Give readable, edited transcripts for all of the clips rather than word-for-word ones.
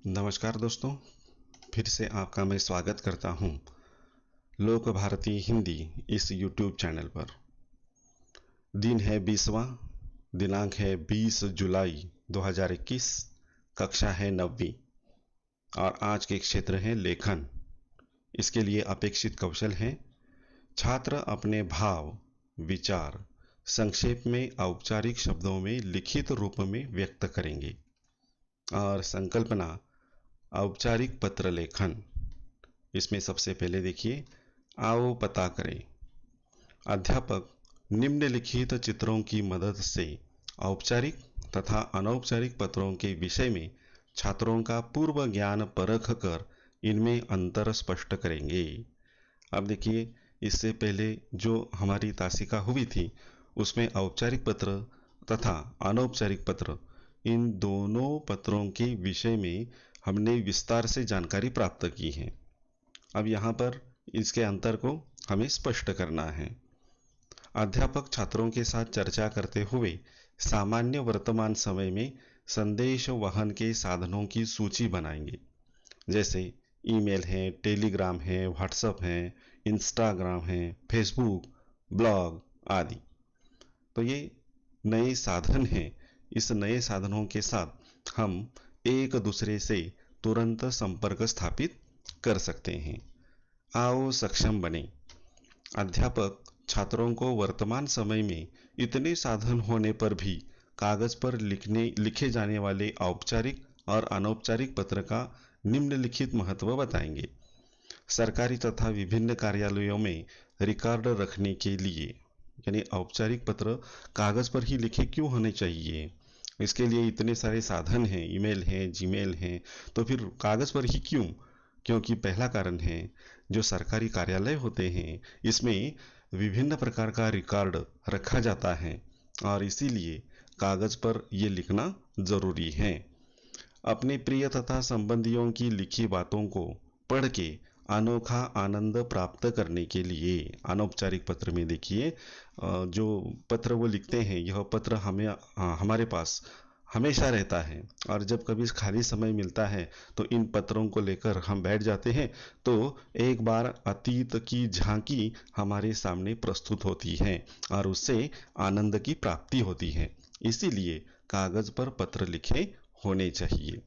नमस्कार दोस्तों, फिर से आपका मैं स्वागत करता हूं लोक भारती हिंदी इस YouTube चैनल पर। दिन है 20वां, दिनांक है 20 जुलाई 2021, कक्षा है 9वीं और आज के क्षेत्र है लेखन। इसके लिए अपेक्षित कौशल हैं: छात्र अपने भाव, विचार संक्षेप में औपचारिक शब्दों में लिखित रूप में व्यक्त करेंगे। और संकल्पना औपचारिक पत्र लेखन। इसमें सबसे पहले देखिए, आओ पता करें। अध्यापक निम्नलिखित चित्रों की मदद से औपचारिक तथा अनौपचारिक पत्रों के विषय में छात्रों का पूर्व ज्ञान परख कर इनमें अंतर स्पष्ट करेंगे। अब देखिए, इससे पहले जो हमारी तासिका हुई थी उसमें औपचारिक पत्र तथा अनौपचारिक पत्र, इन दोनों पत्रों के विषय में हमने विस्तार से जानकारी प्राप्त की है। अब यहाँ पर इसके अंतर को हमें स्पष्ट करना है। अध्यापक छात्रों के साथ चर्चा करते हुए सामान्य वर्तमान समय में संदेश वहन के साधनों की सूची बनाएंगे, जैसे ईमेल है, टेलीग्राम है, व्हाट्सएप है, इंस्टाग्राम है, फेसबुक, ब्लॉग आदि। तो ये नए साधन हैं। इस नए साधनों के साथ हम एक दूसरे से तुरंत संपर्क स्थापित कर सकते हैं। आओ सक्षम बने। अध्यापक छात्रों को वर्तमान समय में इतने साधन होने पर भी कागज पर लिखे जाने वाले औपचारिक और अनौपचारिक पत्र का निम्नलिखित महत्व बताएंगे। सरकारी तथा विभिन्न कार्यालयों में रिकॉर्ड रखने के लिए, यानी औपचारिक पत्र कागज पर ही लिखे क्यों होने चाहिए? इसके लिए इतने सारे साधन हैं, ईमेल हैं, जीमेल हैं, तो फिर कागज पर ही क्यों? क्योंकि पहला कारण है, जो सरकारी कार्यालय होते हैं इसमें विभिन्न प्रकार का रिकॉर्ड रखा जाता है और इसीलिए कागज पर ये लिखना जरूरी है। अपने प्रिय तथा संबंधियों की लिखी बातों को पढ़ के अनोखा आनंद प्राप्त करने के लिए अनौपचारिक पत्र में देखिए, जो पत्र वो लिखते हैं, यह पत्र हमें हमारे पास हमेशा रहता है और जब कभी खाली समय मिलता है तो इन पत्रों को लेकर हम बैठ जाते हैं, तो एक बार अतीत की झांकी हमारे सामने प्रस्तुत होती है और उससे आनंद की प्राप्ति होती है। इसीलिए कागज पर पत्र लिखे होने चाहिए।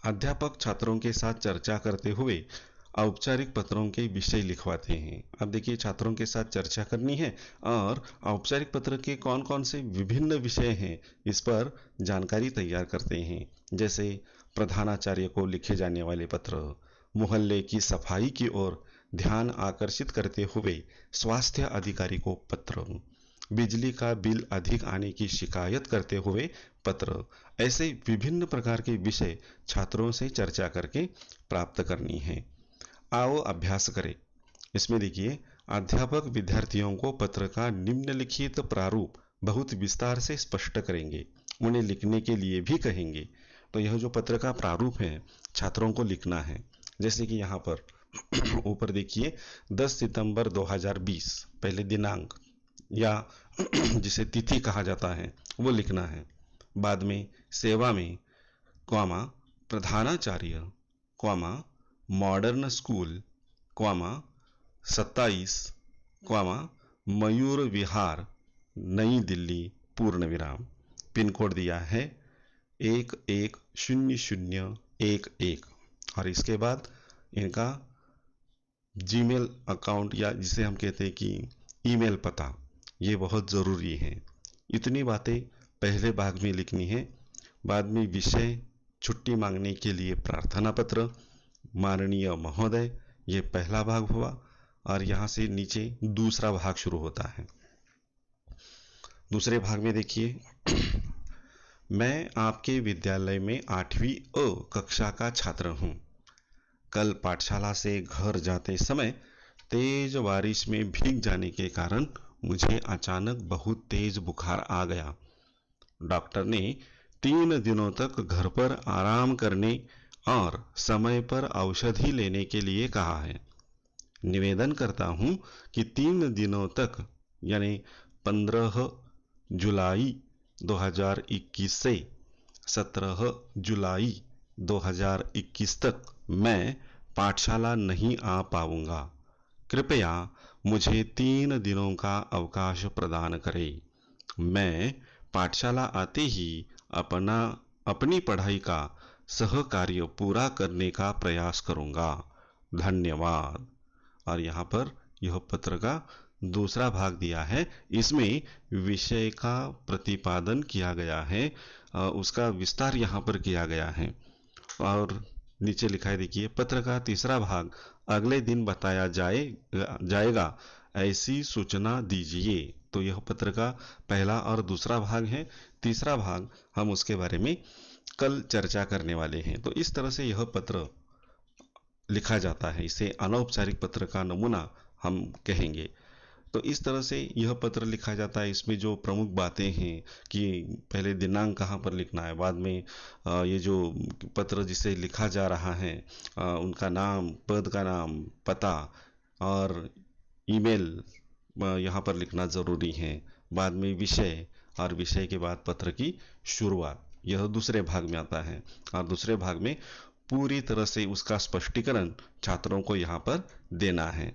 अध्यापक छात्रों के साथ चर्चा करते हुए औपचारिक पत्रों के विषय लिखवाते हैं। अब देखिए, छात्रों के साथ चर्चा करनी है और औपचारिक पत्र के कौन कौन से विभिन्न विषय हैं इस पर जानकारी तैयार करते हैं, जैसे प्रधानाचार्य को लिखे जाने वाले पत्र, मोहल्ले की सफाई की ओर ध्यान आकर्षित करते हुए स्वास्थ्य अधिकारी को पत्र, बिजली का बिल अधिक आने की शिकायत करते हुए पत्र। ऐसे विभिन्न प्रकार के विषय छात्रों से चर्चा करके प्राप्त करनी है। आओ अभ्यास करें। इसमें देखिए, अध्यापक विद्यार्थियों को पत्र का निम्नलिखित प्रारूप बहुत विस्तार से स्पष्ट करेंगे, उन्हें लिखने के लिए भी कहेंगे। तो यह जो पत्र का प्रारूप है छात्रों को लिखना है, जैसे कि यहाँ पर ऊपर देखिए, 10 सितंबर 2020 पहले दिनांक या जिसे तिथि कहा जाता है वो लिखना है। बाद में सेवा में, कॉमा प्रधानाचार्य, comma modern school, comma 27, comma Mayur Vihar, Nai Delhi, पूर्ण विराम। पिन कोड दिया है 110011 और इसके बाद इनका जीमेल अकाउंट या जिसे हम कहते हैं कि ईमेल पता, ये बहुत ज़रूरी है। इतनी बातें पहले भाग में लिखनी है। बाद में विषय, छुट्टी मांगने के लिए प्रार्थना पत्र, माननीय महोदय, ये पहला भाग हुआ और यहाँ से नीचे दूसरा भाग शुरू होता है। दूसरे भाग में देखिए, मैं आपके विद्यालय में 8वीं अ कक्षा का छात्र हूँ। कल पाठशाला से घर जाते समय तेज बारिश में भीग जाने के कारण मुझे अचानक बहुत तेज बुखार आ गया। डॉक्टर ने 3 दिनों तक घर पर आराम करने और समय पर औषधि लेने के लिए कहा है। निवेदन करता हूँ कि 3 दिनों तक, यानी 15 जुलाई 2021 से 17 जुलाई 2021 तक मैं पाठशाला नहीं आ पाऊंगा। कृपया मुझे 3 दिनों का अवकाश प्रदान करें। मैं पाठशाला आते ही अपनी पढ़ाई का सहकार्य पूरा करने का प्रयास करूंगा। धन्यवाद। और यहाँ पर यह पत्र का दूसरा भाग दिया है। इसमें विषय का प्रतिपादन किया गया है, उसका विस्तार यहाँ पर किया गया है। और नीचे लिखा है, देखिए, पत्र का तीसरा भाग अगले दिन बताया जाएगा, ऐसी सूचना दीजिए। तो यह पत्र का पहला और दूसरा भाग है। तीसरा भाग हम उसके बारे में कल चर्चा करने वाले हैं। तो इस तरह से यह पत्र लिखा जाता है। इसे अनौपचारिक पत्र का नमूना हम कहेंगे। तो इस तरह से यह पत्र लिखा जाता है। इसमें जो प्रमुख बातें हैं कि पहले दिनांक कहाँ पर लिखना है, बाद में ये जो पत्र जिसे लिखा जा रहा है उनका नाम, पद का नाम, पता और ईमेल यहाँ पर लिखना ज़रूरी है। बाद में विषय, और विषय के बाद पत्र की शुरुआत, यह दूसरे भाग में आता है। और दूसरे भाग में पूरी तरह से उसका स्पष्टीकरण छात्रों को यहाँ पर देना है।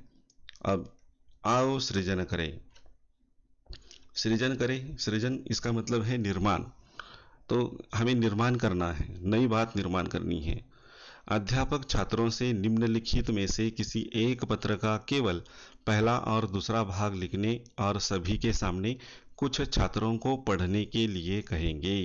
अब आओ सृजन करें। सृजन करें, सृजन इसका मतलब है निर्माण। तो हमें निर्माण करना है, नई बात निर्माण करनी है। अध्यापक छात्रों से निम्नलिखित में से किसी एक पत्र का केवल पहला और दूसरा भाग लिखने और सभी के सामने कुछ छात्रों को पढ़ने के लिए कहेंगे।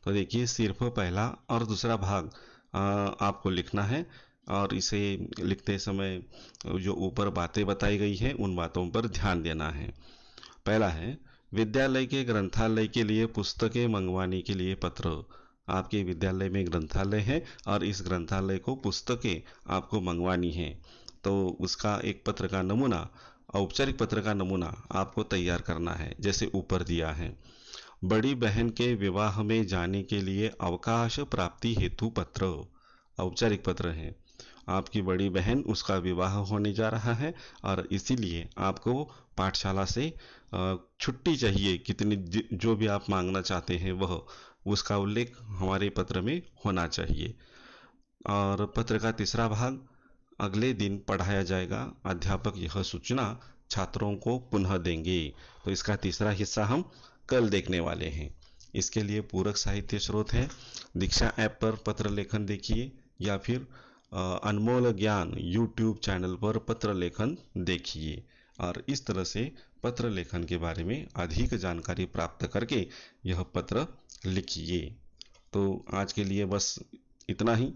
तो देखिए, सिर्फ पहला और दूसरा भाग आपको लिखना है, और इसे लिखते समय जो ऊपर बातें बताई गई हैं उन बातों पर ध्यान देना है। पहला है, विद्यालय के ग्रंथालय के लिए पुस्तकें मंगवाने के लिए पत्र। आपके विद्यालय में ग्रंथालय है और इस ग्रंथालय को पुस्तकें आपको मंगवानी है, तो उसका एक पत्र का नमूना, औपचारिक पत्र का नमूना आपको तैयार करना है, जैसे ऊपर दिया है। बड़ी बहन के विवाह में जाने के लिए अवकाश प्राप्ति हेतु पत्र, औपचारिक पत्र है। आपकी बड़ी बहन, उसका विवाह होने जा रहा है और इसीलिए आपको पाठशाला से छुट्टी चाहिए। कितनी जो भी आप मांगना चाहते हैं वह, उसका उल्लेख हमारे पत्र में होना चाहिए। और पत्र का तीसरा भाग, अगले दिन पढ़ाया जाएगा। अध्यापक यह सूचना छात्रों को पुनः देंगे। तो इसका तीसरा हिस्सा हम कल देखने वाले हैं। इसके लिए पूरक साहित्य स्रोत है, दीक्षा ऐप पर पत्र लेखन देखिए, या फिर अनमोल ज्ञान यूट्यूब चैनल पर पत्र लेखन देखिए। और इस तरह से पत्र लेखन के बारे में अधिक जानकारी प्राप्त करके यह पत्र लिखिए। तो आज के लिए बस इतना ही,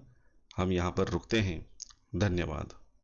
हम यहाँ पर रुकते हैं। धन्यवाद।